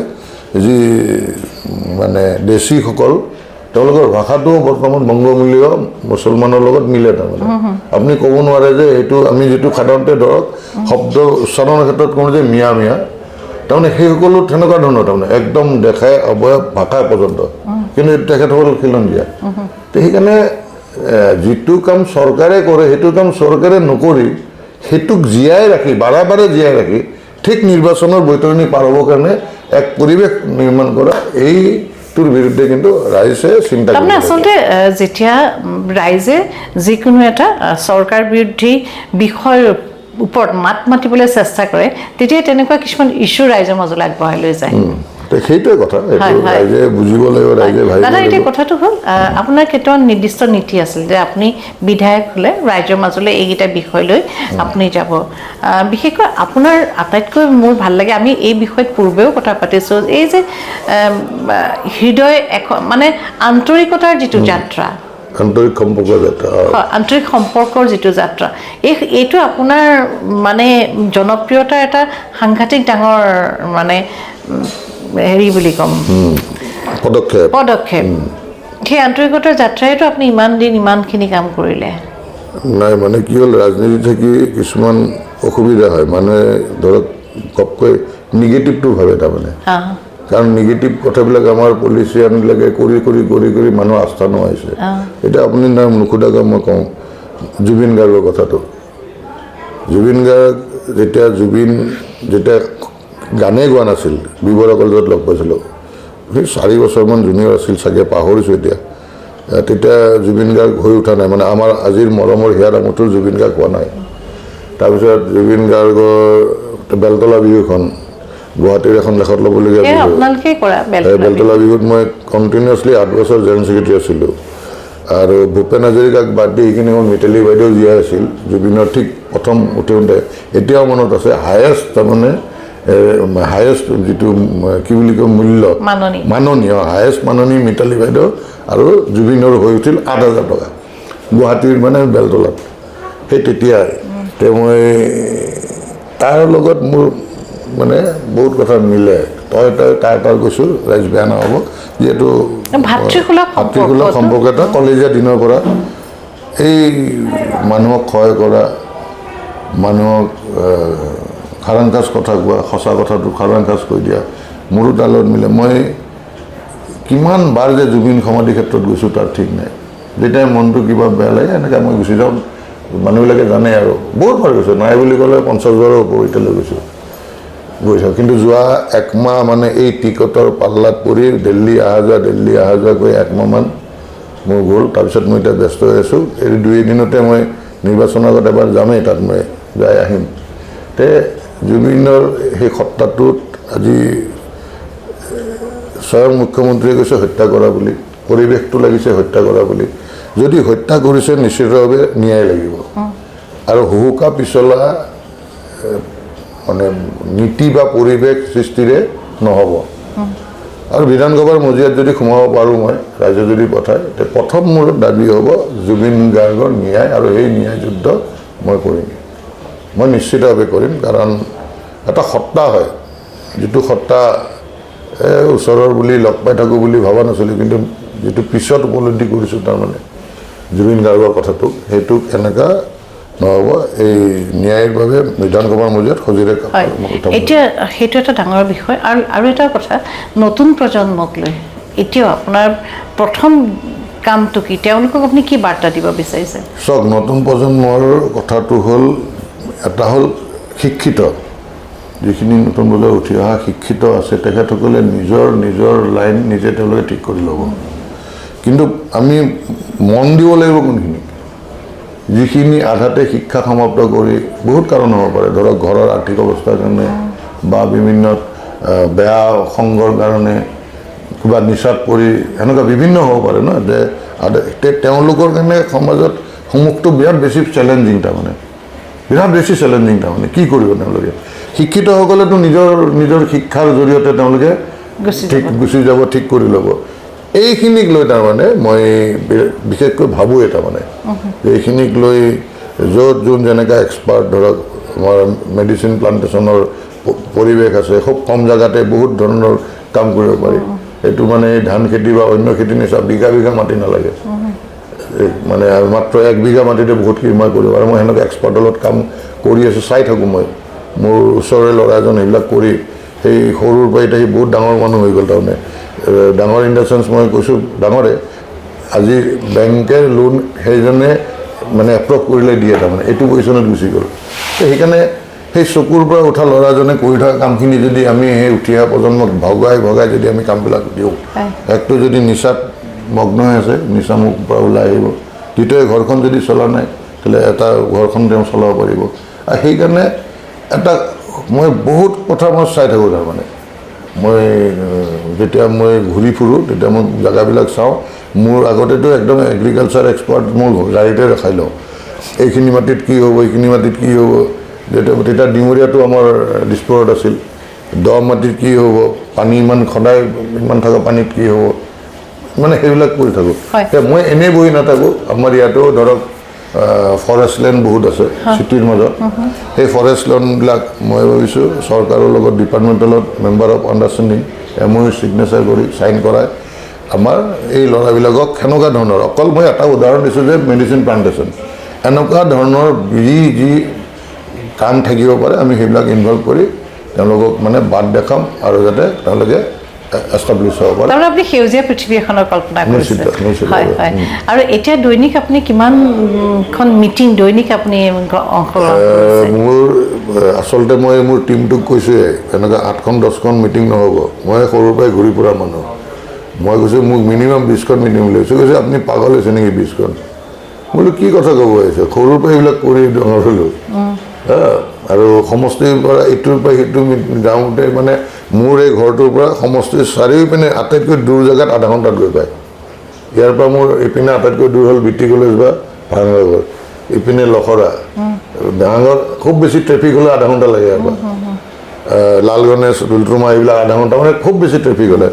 যি মানে দেশীসকল তেওঁলোকৰ ভাষাটোও বৰ্তমান বংগমূলীয় মুছলমানৰ লগত মিলে তাৰমানে আপুনি ক'ব নোৱাৰে যে এইটো আমি যিটো সাধাৰণতে ধৰক শব্দ উচ্চাৰণৰ ক্ষেত্ৰত কওঁ যে মিয়া মিয়া তাৰমানে সেইসকলো তেনেকুৱা ধৰণৰ তাৰমানে একদম দেখাই অৱয়ব ভাষা পৰ্যন্ত কিন্তু তেখেতসকল খিলঞ্জীয়া তো সেইকাৰণে যিটো কাম চৰকাৰে কৰে সেইটো কাম চৰকাৰে নকৰি সেইটোক জীয়াই ৰাখি বাৰে জীয়াই ৰাখি ঠিক নিৰ্বাচনৰ বৈতৰণি পাৰ হ'বৰ কাৰণে এক পৰিৱেশ নিৰ্মাণ কৰা এইটোৰ বিৰুদ্ধে কিন্তু ৰাইজে চিন্তা কৰে আচলতে যেতিয়া ৰাইজে যিকোনো এটা চৰকাৰ বিৰোধী বিষয়ৰ ওপৰত মাত মাতিবলৈ চেষ্টা কৰে তেতিয়া তেনেকুৱা কিছুমান ইছ্যু ৰাইজৰ মাজলৈ আগবঢ়াই লৈ যায় সেইটোৱে কথা ৰাইজে বুজিব লাগিব ৰাইজে ভাবিব দাদা এতিয়া কথাটো হ'ল আপোনাৰ কেইটামান নিৰ্দিষ্ট নীতি আছিল যে আপুনি বিধায়ক হ'লে ৰাইজৰ মাজলৈ এইকেইটা বিষয় লৈ আপুনি যাব বিশেষকৈ আপোনাৰ আটাইতকৈ মোৰ ভাল লাগে আমি এই বিষয়ত পূৰ্বেও কথা পাতিছোঁ এই যে হৃদয় মানে আন্তৰিকতাৰ যিটো যাত্ৰা আন্তৰিক সম্পৰ্কৰ যিটো যাত্ৰা এইটো আপোনাৰ মানে জনপ্ৰিয়তাৰ এটা সাংঘাতিক ডাঙৰ মানে হেৰি বুলি ক'ম পদক্ষেপ সেই আন্তৰিকতাৰ যাত্ৰাইতো আপুনি ইমান দিন ইমানখিনি কাম কৰিলে নাই মানে কি হ'ল ৰাজনীতি থাকি কিছুমান অসুবিধা হয় মানুহে ধৰক ঘপকৈ নিগেটিভটো ভাবে তাৰমানে কাৰণ নিগেটিভ কথাবিলাক আমাৰ পলিচিয়ানবিলাকে কৰি মানুহৰ আস্থা নোহাইছে এতিয়া আপুনি নাম নুসুধাকৈ মই কওঁ জুবিন গাৰ্গৰ কথাটো জুবিন গাৰ্গ যেতিয়া গানেই গোৱা নাছিল বিবৰা কলেজত লগ পাইছিলোঁ সেই 4 বছৰমান জুনিয়ৰ আছিল চাগে পাহৰিছোঁ এতিয়া তেতিয়া জুবিন গাৰ্গ হৈ উঠা নাই মানে আমাৰ আজিৰ মৰমৰ হিয়াৰ আমঠুৰ জুবিন গাৰ্গ হোৱা নাই তাৰপিছত জুবিন গাৰ্গৰ বেলতলা বিহুখন গুৱাহাটীৰ এখন লেখত ল'বলগীয়া বিহু বেলতলা বিহুত মই কণ্টিনিউৱাছলি 8 বছৰ জেনেৰেল ছেক্ৰেটাৰী আছিলোঁ আৰু ভূপেন হাজৰিকাক বাদ দি এইখিনি সময়ত মিতালী বাইদেউ জীয়াই আছিল জুবিনৰ ঠিক প্ৰথম উঠোঁতে এতিয়াও মনত আছে হায়েষ্ট তাৰমানে হায়েষ্ট যিটো কি বুলি কয় মূল্য মাননীয় হায়েষ্ট মাননীয় মিতালী বাইদেউ আৰু জুবিনৰ হৈ উঠিল 8,000 টকা গুৱাহাটীৰ মানে বেলতলাত সেই তেতিয়াই মই তাৰ লগত মোৰ মানে বহুত কথা মিলে তই তাৰ কৈছোঁ ৰাইজ বেয়া নহ'ব যিহেতু ভাতৃসুলভ সম্পৰ্ক এটা কলেজীয়া দিনৰ পৰা এই মানুহক ক্ষয় কৰা মানুহক খাৰাংকাজ কথা কোৱা সঁচা কথাটো খাৰাংকাজ কৈ দিয়া মোৰো তাৰ লগত মিলে মই কিমান বাৰ যে জুবিন সমাধি ক্ষেত্ৰত গৈছোঁ তাৰ ঠিক নাই যেতিয়া মনটো কিবা বেয়া লাগে এনেকৈ মই গুচি যাওঁ মানুহবিলাকে জানে আৰু বহুত বাৰ গৈছোঁ নাই বুলি ক'লে 50 বাৰৰ ওপৰ এতিয়ালৈ গৈছোঁ কিন্তু যোৱা একমাহ মানে এই টিকটৰ পাল্লাত পৰি দিল্লী অহা যোৱা কৰি একমাহমান মোৰ গ'ল তাৰপিছত মই এতিয়া ব্যস্ত হৈ আছোঁ এই 2 দিনতে মই নিৰ্বাচনৰ আগত এবাৰ যামেই তাত মই যাই আহিম তে জুবিনৰ সেই সত্তাটোত আজি স্বয়ং মুখ্যমন্ত্ৰীয়ে কৈছে হত্যা কৰা বুলি পৰিৱেশটো লাগিছে হত্যা কৰা বুলি যদি হত্যা কৰিছে নিশ্চিতভাৱে ন্যায় লাগিব আৰু হুহুকা পিছলা মানে নীতি বা পৰিৱেশ সৃষ্টিৰে নহ'ব আৰু বিধানসভাৰ মজিয়াত যদি সোমাব পাৰোঁ মই ৰাইজে যদি পঠায় তে প্ৰথম মোৰ দাবী হ'ব জুবিন গাৰ্গৰ ন্যায় আৰু সেই ন্যায় যুদ্ধ মই কৰিম মই নিশ্চিতভাৱে কৰিম কাৰণ এটা সত্তা হয় যিটো সত্তা ওচৰৰ বুলি লগ পাই থাকোঁ বুলি ভবা নাছিলোঁ কিন্তু যিটো পিছত উপলব্ধি কৰিছোঁ তাৰমানে জুবিন গাৰ্গৰ কথাটোক সেইটোক এনেকুৱা নহ'ব এই ন্যায়ৰ বাবে বিধানসভাৰ মজিয়াত সজিৰে এতিয়া সেইটো এটা ডাঙৰ বিষয় আৰু এটা কথা নতুন প্ৰজন্মক লৈ এতিয়াও আপোনাৰ প্ৰথম কামটো কি তেওঁলোকক আপুনি কি বাৰ্তা দিব বিচাৰিছে চাওক নতুন প্ৰজন্মৰ কথাটো হ'ল এটা হ'ল শিক্ষিত যিখিনি নতুন বজাত উঠি অহা শিক্ষিত আছে তেখেতসকলে নিজৰ লাইন নিজে তেওঁলোকে ঠিক কৰি ল'ব কিন্তু আমি মন দিব লাগিব কোনখিনি যিখিনি আধাতে শিক্ষা সমাপ্ত কৰি বহুত কাৰণ হ'ব পাৰে ধৰক ঘৰৰ আৰ্থিক অৱস্থাৰ কাৰণে বা বিভিন্ন বেয়া সংগৰ কাৰণে কিবা নিচাত পৰি এনেকুৱা বিভিন্ন হ'ব পাৰে ন যে তেওঁলোকৰ কাৰণে সমাজত সন্মুখটো বিৰাট বেছি চেলেঞ্জিং তাৰমানে কি কৰিব তেওঁলোকে শিক্ষিতসকলেতো নিজৰ শিক্ষাৰ জৰিয়তে তেওঁলোকে ঠিক গুচি যাব ঠিক কৰি ল'ব এইখিনিক লৈ তাৰমানে মই বিশেষকৈ ভাবোঁ তাৰমানে যে এইখিনিক লৈ য'ত যোন যেনেকৈ এক্সপাৰ্ট ধৰক আমাৰ মেডিচিন প্লাণ্টেশ্যনৰ পৰিৱেশ আছে খুব কম জেগাতে বহুত ধৰণৰ কাম কৰিব পাৰি এইটো মানে ধান খেতি বা অন্য খেতি নিচিনা বিঘা মাটি নালাগে মানে মাত্ৰ 1 বিঘা মাটিতে বহুতখিনি মই কৰিব আৰু মই সেনেকৈ এক্সপাৰ্টৰ লগত কাম কৰি আছোঁ চাই থাকোঁ মই মোৰ ওচৰৰে ল'ৰা এজন সেইবিলাক কৰি সেই সৰুৰ পৰা এতিয়া সি বহুত ডাঙৰ মানুহ হৈ গ'ল তাৰমানে ডাঙৰ ইন দ্য চেন্স মই কৈছোঁ ডাঙৰে আজি বেংকে লোন সেইজনে মানে এপ্ৰুভ কৰিলে দিয়ে তাৰমানে এইটো পজিশ্যনত গুচি গ'ল সেইকাৰণে সেই চকুৰ পৰা উঠা ল'ৰাজনে কৰি থকা কামখিনি যদি আমি সেই উঠি অহা প্ৰজন্মক ভগাই যদি আমি কামবিলাক দিওঁ একটো যদি নিচাত মগ্ন হৈ আছে নিচা মুখ পৰা ওলাই আহিব দ্বিতীয় ঘৰখন যদি চলা নাই তাহলে এটা ঘৰখন তেওঁ চলাব পাৰিব আৰু সেইকাৰণে এটা মই বহুত কথা মই চাই থাকোঁ তাৰমানে মই যেতিয়া মই ঘূৰি ফুৰোঁ তেতিয়া মই জেগাবিলাক চাওঁ মোৰ আগতেতো একদম এগ্ৰিকালচাৰ এক্সপাৰ্ট মোৰ গাড়ীতে ৰখাই লওঁ এইখিনি মাটিত কি হ'ব এইখিনি মাটিত কি হ'ব তেতিয়া ডিমৰীয়াটো আমাৰ দিছপুৰত আছিল দ মাটিত কি হ'ব পানী ইমান সদায় ইমান থকা পানীত কি হ'ব মানে সেইবিলাক কৰি থাকোঁ মই এনেই বহি নাথাকোঁ আমাৰ ইয়াতো ধৰক ফৰেষ্ট লেণ্ড বহুত আছে চিটিৰ মাজত সেই ফৰেষ্ট লেণ্ডবিলাক মই ভাবিছোঁ চৰকাৰৰ লগত ডিপাৰ্টমেণ্টেলত member of understanding MOU signature কৰি চাইন কৰাই আমাৰ এই ল'ৰাবিলাকক সেনেকুৱা ধৰণৰ অকল মই এটা উদাহৰণ দিছোঁ যে মেডিচিন প্লাণ্টেশ্যন এনেকুৱা ধৰণৰ যি কাম থাকিব পাৰে আমি সেইবিলাক ইনভলভ কৰি তেওঁলোকক মানে বাট দেখাম আৰু যাতে তেওঁলোকে এষ্টাব্লিছ হ'ব পাৰে তাৰমানে আপুনি সেউজীয়া পৃথিৱী এখনৰ কল্পনা কৰিছে হয় আৰু এতিয়া দৈনিক আপুনি কিমানখন মিটিং দৈনিক আপুনি অংশগ্ৰহণ কৰিছে মোৰ আচলতে মই মোৰ টীমটোক কৈছোঁৱে এনেকৈ 8খন 10খন মিটিং নহ'ব মই সৰুৰ পৰাই ঘূৰি ফুৰা মানুহ মই কৈছোঁ মোক মিনিমাম 20খন মিটিং বুলি কৈছে আপুনি পাগল হৈছে নেকি 20খন বোলো কি কথা ক'ব আহিছে সৰুৰ পৰা এইবিলাক কৰি ডাঙৰ হ'লোঁ আৰু সমষ্টিৰ পৰা ইটোৰ পৰা সিটো যাওঁতে মানে মোৰ এই ঘৰটোৰ পৰা সমষ্টিৰ চাৰিওপিনে আটাইতকৈ দূৰ জেগাত আধা ঘণ্টাত গৈ পায় ইয়াৰ পৰা মোৰ ইপিনে আটাইতকৈ দূৰ হ'ল বিটি কলেজ বা ভাঙাগড়, ইপিনে লখৰা। ভাঙাগড় খুব বেছি ট্ৰেফিক হ'লে আধা ঘণ্টা লাগে ইয়াৰ পৰা। লাল গণেশ, দুলটুমা এইবিলাক আধা ঘণ্টা, মানে খুব বেছি ট্ৰেফিক হ'লে।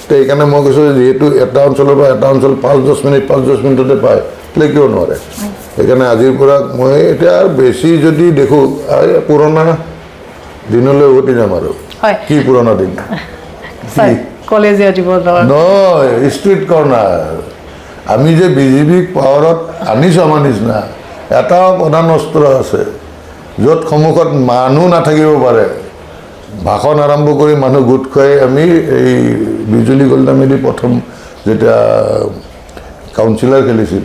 তো সেইকাৰণে মই কৈছোঁ যিহেতু এটা অঞ্চলৰ পৰা এটা অঞ্চল 5-10 মিনিটতে পায়, তাহলে কিয় নোৱাৰে? সেইকাৰণে আজিৰ পৰা মই এতিয়া বেছি যদি দেখোঁ পুৰণা দিনলৈ উভতি যাম আৰু। হয় কি পুৰণা দিন? কলেজীয়া জীৱনৰ নহয়, ষ্ট্ৰীট কৰ্ণাৰ। আমি যে বিজেপিক পাৱাৰত আনিছোঁ আমাৰ নিচিনা, এটাও প্ৰধান অস্ত্ৰ আছে য'ত সন্মুখত মানুহ নাথাকিব পাৰে। ভাষণ আৰম্ভ কৰি মানুহ গোট খুৱাই আমি এই বিজুলী কলিতা মেধি প্ৰথম যেতিয়া কাউন্সিলাৰ খেলিছিল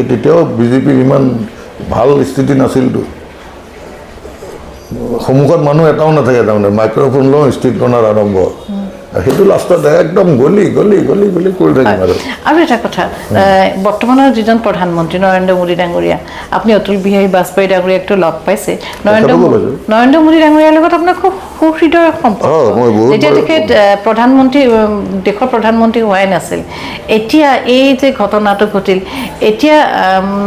তেতিয়াও বিজেপিৰ ইমান ভাল স্থিতি নাছিলতো। সন্মুখত মানুহ এটাও নাথাকে, তাৰমানে মাইক্ৰফোন লওঁ, ষ্ট্ৰীট কৰ্ণাৰ আৰম্ভ। সেইটো লাষ্টত একদম গলি কৰি থাকিম আৰু এটা কথা, বৰ্তমানৰ যিজন প্ৰধানমন্ত্ৰী নৰেন্দ্ৰ মোদী ডাঙৰীয়া, আপুনি অতুল বিহাৰী বাজপেয়ী ডাঙৰীয়াকতো লগ পাইছে। নৰেন্দ্ৰ মোদী ডাঙৰীয়াৰ লগত আপোনাৰ খুব সুহৃদৰ সম্পৰ্ক। যেতিয়া তেখেত দেশৰ প্ৰধানমন্ত্ৰী হোৱাই নাছিল, এতিয়া এই যে ঘটনাটো ঘটিল, এতিয়া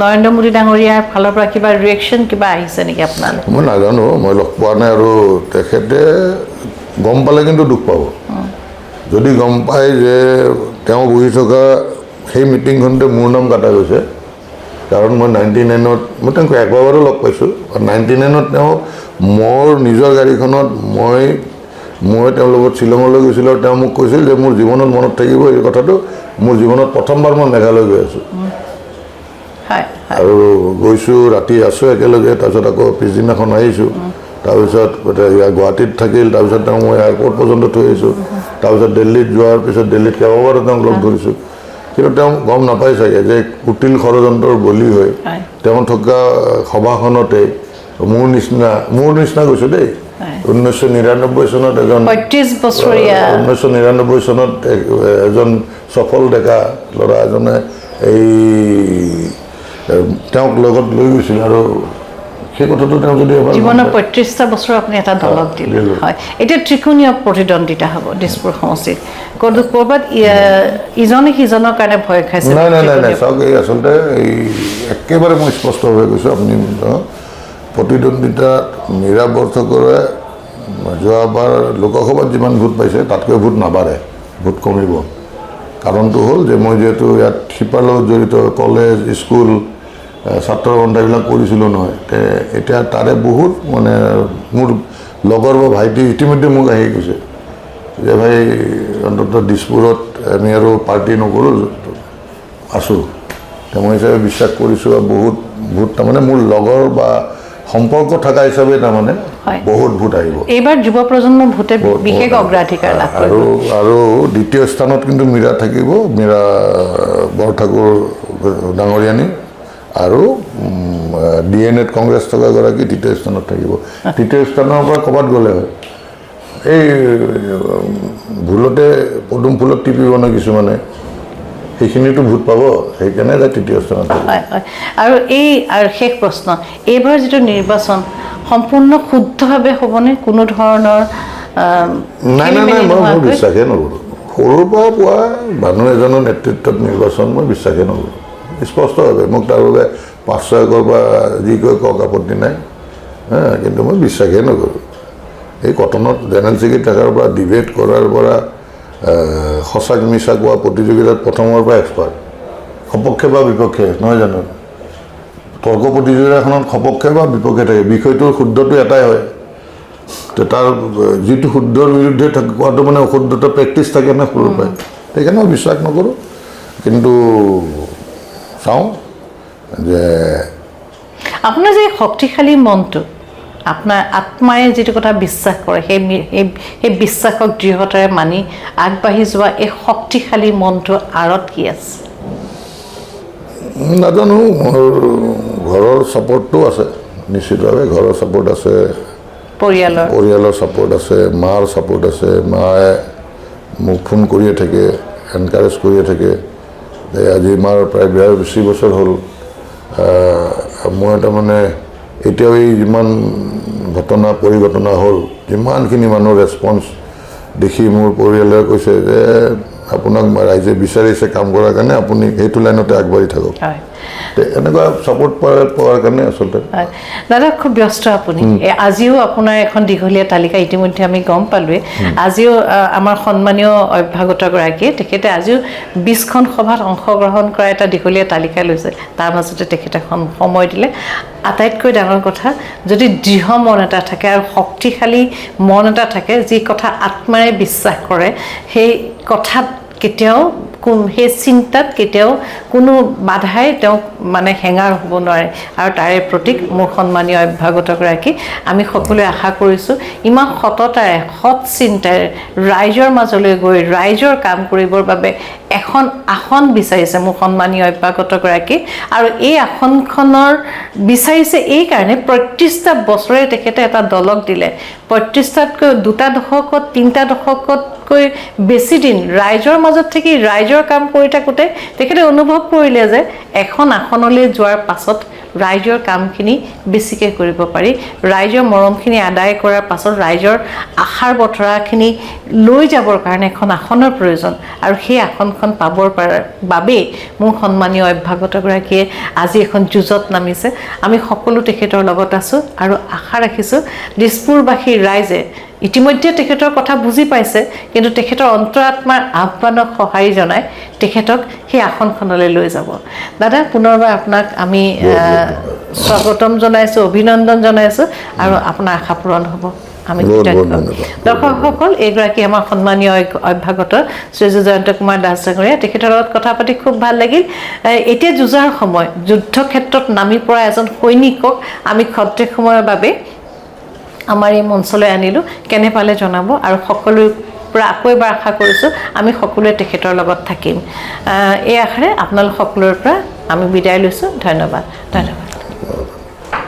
নৰেন্দ্ৰ মোদী ডাঙৰীয়াৰ ফালৰ পৰা কিবা ৰিয়েকশ্যন কিবা আহিছে নেকি আপোনালৈ? মই নাজানো, মই লগ পোৱা নাই। আৰু তেখেতে গম পালে কিন্তু দুখ পাব। যদি গম পায় যে তেওঁ বহি থকা সেই মিটিংখনতে মোৰ নাম কাটা গৈছে, কাৰণ মই 99-ত মই তেওঁক একবাৰো লগ পাইছোঁ। 99-ত তেওঁ মোৰ নিজৰ গাড়ীখনত মই তেওঁৰ লগত শ্বিলঙলৈ গৈছিলোঁ, আৰু তেওঁ মোক কৈছিল যে মোৰ জীৱনত মনত থাকিব এই কথাটো, মোৰ জীৱনত প্ৰথমবাৰ মই মেঘালয় গৈ আছোঁ। আৰু গৈছোঁ, ৰাতি আছোঁ একেলগে, তাৰপিছত আকৌ পিছদিনাখন আহিছোঁ। তাৰপিছত ইয়াৰ গুৱাহাটীত থাকিল, তাৰপিছত তেওঁ মই এয়াৰপৰ্ট পৰ্যন্ত থৈ আহিছোঁ। তাৰপিছত দিল্লীত যোৱাৰ পিছত দিল্লীত কেইবাবাৰো তেওঁক লগ ধৰিছোঁ। কিন্তু তেওঁ গম নাপায় চাগে যে কুটিল ষড়যন্ত্ৰৰ বলি হৈ তেওঁ থকা সভাখনতে মোৰ নিচিনা গৈছোঁ দেই। 1999 চনত 1999 চনত এজন সফল ডেকা ল'ৰা এজনে তেওঁক লগত লৈ গৈছিল, আৰু সেই কথাটো তেওঁ যদি জীৱনৰ 35টা বছৰ আপুনি এটা দলক দিলে। হয়, এতিয়া ত্ৰিকোণীয় প্ৰতিদ্বন্দ্বিতা হ'ব দিছপুৰ সমষ্টিত। ক'ৰবাত ইজনে সিজনৰ কাৰণে ভয় খাইছে? নাই, চাওক, এই আচলতে একেবাৰে মই স্পষ্টভাৱে কৈছোঁ, আপুনি প্ৰতিদ্বন্দ্বিতাত মীৰা বৰঠাকুৰে যোৱাবাৰ লোকসভাত যিমান ভোট পাইছে তাতকৈ ভোট নাবাঢ়ে, ভোট কমিব। কাৰণটো হ'ল যে মই যিহেতু ইয়াত শিপাৰ লগত জড়িত, কলেজ, স্কুল, ছাত্ৰ সন্থা এইবিলাক কৰিছিলোঁ নহয়, এতিয়া তাৰে বহুত মানে মোৰ লগৰ বা ভাইটি ইতিমধ্যে মোক আহি কৈছে যে ভাই অন্ততঃ দিছপুৰত আমি আৰু পাৰ্টি নকৰোঁ, আছোঁ। মই হিচাপে বিশ্বাস কৰিছোঁ, আৰু বহুত ভোট তাৰমানে মোৰ লগৰ বা সম্পৰ্ক থকা হিচাপে তাৰমানে বহুত ভোট আহিব। এইবাৰ যুৱ প্ৰজন্মৰ ভোটে বিশেষ অগ্ৰাধিকাৰ লাভ কৰিব। আৰু দ্বিতীয় স্থানত কিন্তু মীৰা থাকিব, মীৰা বৰঠাকুৰ ডাঙৰীয়ানী, আৰু DNA-ত কংগ্ৰেছ থকা গৰাকী তৃতীয় স্থানত থাকিব। তৃতীয় স্থানৰ পৰা ক'ৰবাত গ'লে হয়, এই ভুলতে পদুম ফুলত টিপিব ন কিছুমানে, সেইখিনিতো ভোট পাব, সেইকাৰণে যে তৃতীয় স্থানত। আৰু শেষ প্ৰশ্ন, এইবাৰ যিটো নিৰ্বাচন সম্পূৰ্ণ শুদ্ধভাৱে হ'বনে? কোনো ধৰণৰ নাই, মই বিশ্বাসেই নকৰোঁ। সৰুৰ পৰা পোৱা মানুহ এজনৰ নেতৃত্বত নিৰ্বাচন মই বিশ্বাসেই নকৰোঁ স্পষ্টভাৱে। মোক তাৰ বাবে 500 একৰ বা যি কওক আপত্তি নাই, কিন্তু মই বিশ্বাসেই নকৰোঁ। এই কটনত জেনেৰেল ছেক্ৰেটাৰী পৰা ডিবেট কৰাৰ পৰা সঁচাক মিছা কোৱা প্ৰতিযোগিতাত প্ৰথমৰ পৰা এক্সপাৰ্ট, সপক্ষে বা বিপক্ষে নহয় জানো? তৰ্ক প্ৰতিযোগিতাখনত সপক্ষে বা বিপক্ষে থাকে, বিষয়টোৰ শুদ্ধটো এটাই হয়, তাৰ যিটো শুদ্ধৰ বিৰুদ্ধে কোৱাটো মানে অশুদ্ধতা প্ৰেক্টিচ থাকে না সৰুৰ পৰাই, সেইকাৰণে মই বিশ্বাস নকৰোঁ। কিন্তু চাওঁ যে আপোনাৰ যে শক্তিশালী মনটো, আপোনাৰ আত্মাৰে যিটো কথা বিশ্বাস কৰে, সেই বিশ্বাসক দৃঢ়তাৰে মানি আগবাঢ়ি যোৱা এই শক্তিশালী মনটোৰ আঁৰত কি আছে? নাজানো, মোৰ ঘৰৰ ছাপোৰ্টটো আছে, নিশ্চিতভাৱে ঘৰৰ ছাপোৰ্ট আছে, পৰিয়ালৰ ছাপোৰ্ট আছে, মাৰ ছাপোৰ্ট আছে। মায়ে মোক ফোন কৰিয়ে থাকে, এনকাৰেজ কৰিয়ে থাকে। আজি মাৰ প্ৰায় 42 বছৰ হ'ল। মই তাৰমানে এতিয়াও এই যিমান পৰিঘটনা হ'ল, যিমানখিনি মানুহৰ ৰেছপন্স দেখি মোৰ পৰিয়ালে কৈছে যে আপোনাক ৰাইজে বিচাৰিছে কাম কৰাৰ কাৰণে আপুনি সেইটো লাইনতে আগবাঢ়ি থাকক হয় এনেকুৱা ছাপোৰ্ট পোৱাৰ কাৰণে আচলতে হয় দাদা খুব ব্যস্ত আপুনি আজিও আপোনাৰ এখন দীঘলীয়া তালিকা ইতিমধ্যে আমি গম পালোৱে আজিও আমাৰ সন্মানীয় অভ্যাগতগৰাকীয়ে তেখেতে আজিও 20খন সভাত অংশগ্ৰহণ কৰা এটা দীঘলীয়া তালিকা লৈছে তাৰ মাজতে তেখেতে সময় দিলে আটাইতকৈ ডাঙৰ কথা যদি দৃঢ় মন এটা থাকে আৰু শক্তিশালী মন এটা থাকে যি কথা আত্মাৰে বিশ্বাস কৰে সেই কথাত কেতিয়াও সেই চিন্তাত কেতিয়াও কোনো বাধাই তেওঁক মানে হেঙাৰ হ'ব নোৱাৰে আৰু তাৰে প্ৰতীক মোৰ সন্মানীয় অভ্যাগতগৰাকী আমি সকলোৱে আশা কৰিছোঁ ইমান সততাৰে সৎ চিন্তাৰে ৰাইজৰ মাজলৈ গৈ ৰাইজৰ কাম কৰিবৰ বাবে এখন আসন বিচাৰিছে মোৰ সন্মানীয় অভ্যাগতগৰাকী আৰু এই আসনখনৰ বিচাৰিছে এই কাৰণে ৩৫টা বছৰে তেখেতে এটা দলক দিলে ৩৫টাতকৈ 2টা দশকত 3টা দশকতকৈ বেছি দিন ৰাইজৰ মাজত থাকি ৰাইজৰ কাম কৰি থাকোঁতে তেখেতে অনুভৱ কৰিলে যে এখন আসনলৈ যোৱাৰ পাছত ৰাইজৰ কামখিনি বেছিকৈ কৰিব পাৰি ৰাইজৰ মৰমখিনি আদায় কৰাৰ পাছত ৰাইজৰ আশাৰ বতৰাখিনি লৈ যাবৰ কাৰণে এখন আসনৰ প্ৰয়োজন আৰু সেই আসনখন পাবৰ বাবেই মোৰ সন্মানীয় অভ্যাগতগৰাকীয়ে আজি এখন যুঁজত নামিছে আমি সকলো তেখেতৰ লগত আছোঁ আৰু আশা ৰাখিছোঁ দিছপুৰবাসীৰ ৰাইজে ইতিমধ্যে তেখেতৰ কথা বুজি পাইছে কিন্তু তেখেতৰ অন্তৰাত্মাৰ আহ্বানক সঁহাৰি জনাই তেখেতক সেই আসনখনলৈ লৈ যাব দাদা পুনৰবাৰ আপোনাক আমি স্বাগতম জনাইছোঁ অভিনন্দন জনাইছোঁ আৰু আপোনাৰ আশা পূৰণ হ'ব আমি দৰ্শকসকল এইগৰাকী আমাৰ সন্মানীয় অভ্যাগত শ্ৰীযুত জয়ন্ত কুমাৰ দাস ডাঙৰীয়া তেখেতৰ লগত কথা পাতি খুব ভাল লাগিল এতিয়া যুঁজাৰ সময় যুদ্ধ ক্ষেত্ৰত নামি পৰা এজন সৈনিকক আমি ক্ষন্তেক সময়ৰ বাবে আমাৰ এই মঞ্চলৈ আনিলোঁ কেনে পালে জনাব আৰু সকলোৰে পৰা আকৌ এবাৰ আশা কৰিছোঁ আমি সকলোৱে তেখেতৰ লগত থাকিম এই আশাৰে আপোনালোক সকলোৰে পৰা আমি বিদায় লৈছোঁ ধন্যবাদ